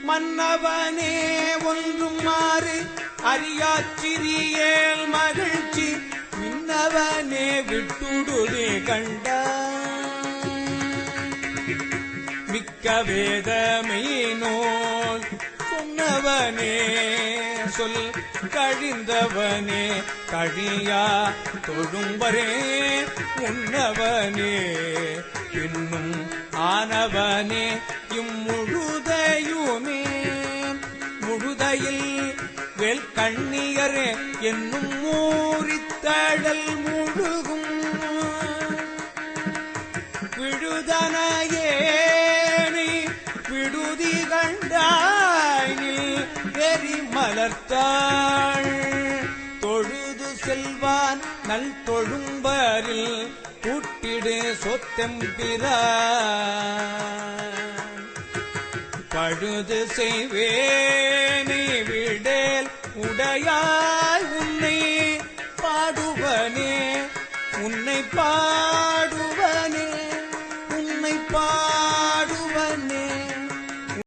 மன்னவனே ஒன்றும் மாறு அறியாச்சிறியேல் மகிழ்ச்சி மின்னவனே விட்டுடுதே கண்ட மிக்க வேதமை நூல் சொன்னவனே சொல் கழிந்தவனே கழியா தொழும்பரே உன்னவனே இன்னும் ஆனவனே இம்முழுதையுமே முழுதையில் வேல் கண்ணியரே என்னும் மூரித்தழல் முழுகும் விழுதனையே விடுதி கண்டாயில் எரி மலர்த்தாள் தொழுது செல்வான் நல் தொழும்பரில் கூட்டிடு சொத்தெம்பிரான் பழுது செய்வேனை விடேல் உடையாய் உன்னை பாடுவனே உன்னை பாடுவனே உன்னை